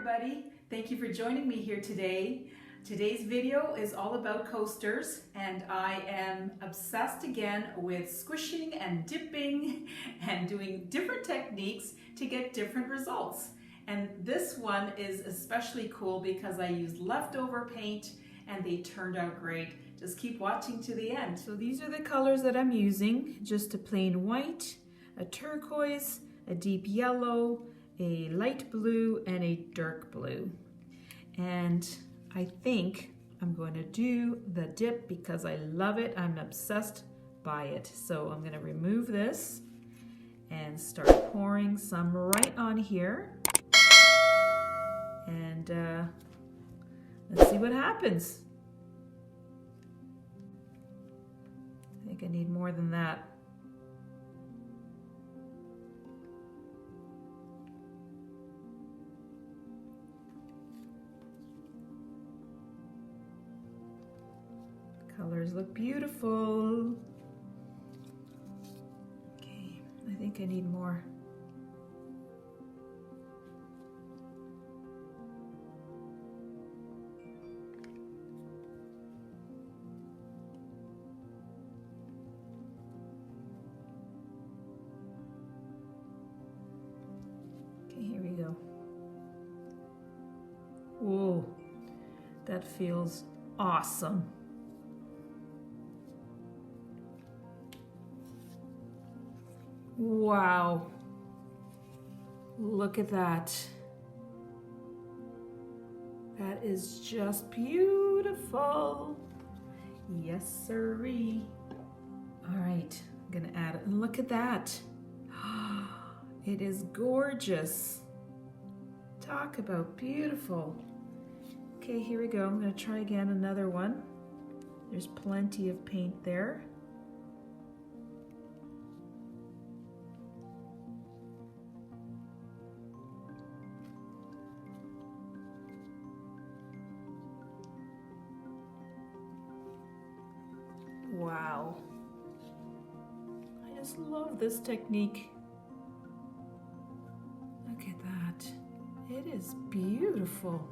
everybody. Thank you for joining me here today. Today's video is all about coasters, and I am obsessed again with squishing and dipping and doing different techniques to get different results. And this one is especially cool because I used leftover paint and they turned out great. Just keep watching to the end. So these are the colors that I'm using: just a plain white, a turquoise, a deep yellow, a light blue, and a dark blue. And I think I'm going to do the dip because I love it. I'm obsessed by it. So I'm going to remove this and start pouring some right on here. And let's see what happens. I think I need more than that. Colors look beautiful. Okay, I think I need more. Okay, here we go. Whoa, that feels awesome. Wow, look at that. That is just beautiful. Yes, sirree. All right, I'm gonna add it, and look at that. It is gorgeous. Talk about beautiful. Okay, here we go. I'm gonna try again another one. There's plenty of paint there. Wow, I just love this technique. Look at that, it is beautiful.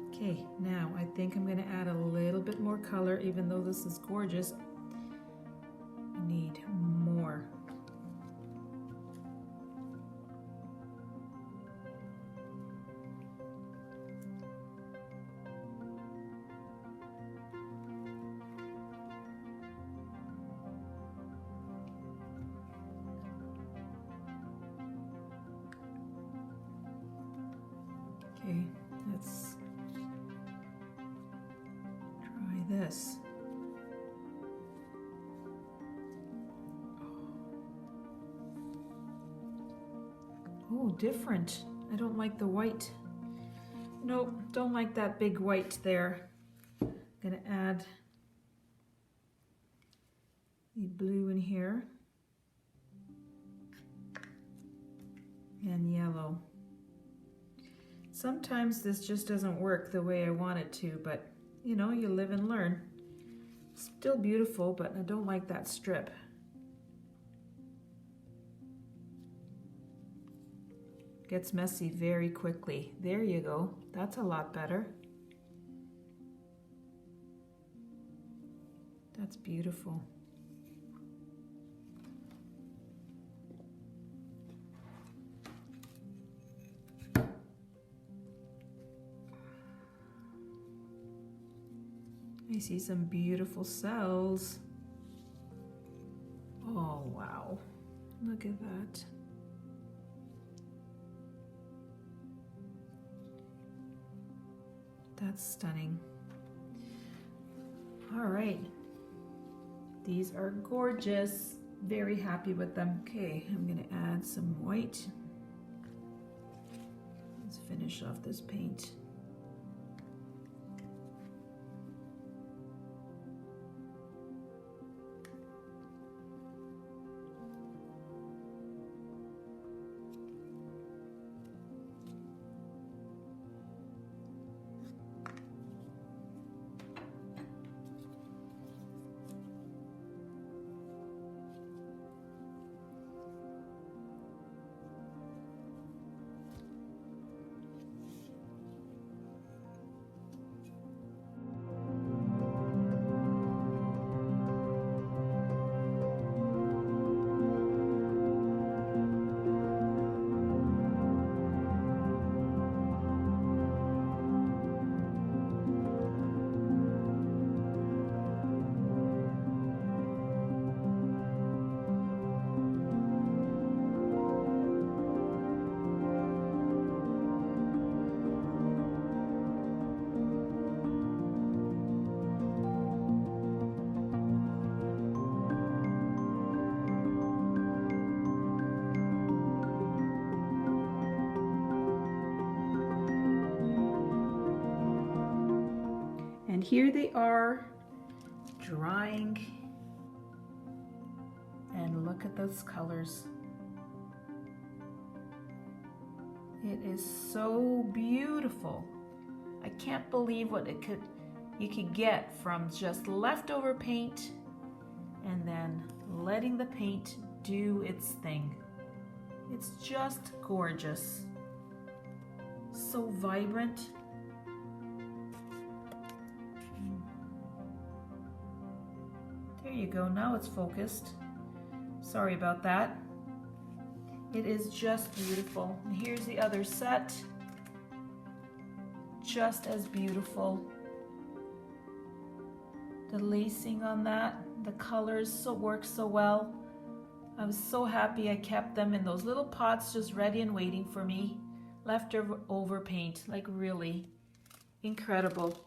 Okay, now I think I'm going to add a little bit more color. Even though this is gorgeous, I need more. Okay, let's try this. Oh, different. I don't like the white. Nope, don't like that big white there. I'm gonna add the blue in here and yellow. Sometimes this just doesn't work the way I want it to, but you know, you live and learn. Still beautiful, but I don't like that strip. Gets messy very quickly. There you go. That's a lot better. That's beautiful. I see some beautiful cells. Oh, wow. Look at that. That's stunning. All right. These are gorgeous. Very happy with them. Okay, I'm gonna add some white. Let's finish off this paint. here they are drying, and look at those colors. It is so beautiful. I can't believe what you could get from just leftover paint and then letting the paint do its thing. It's just gorgeous. So vibrant. There you go, now it's focused. Sorry about that. It is just beautiful. And here's the other set. Just as beautiful. The lacing on that, the colors work so well. I was so happy I kept them in those little pots just ready and waiting for me. Leftover paint, like really incredible.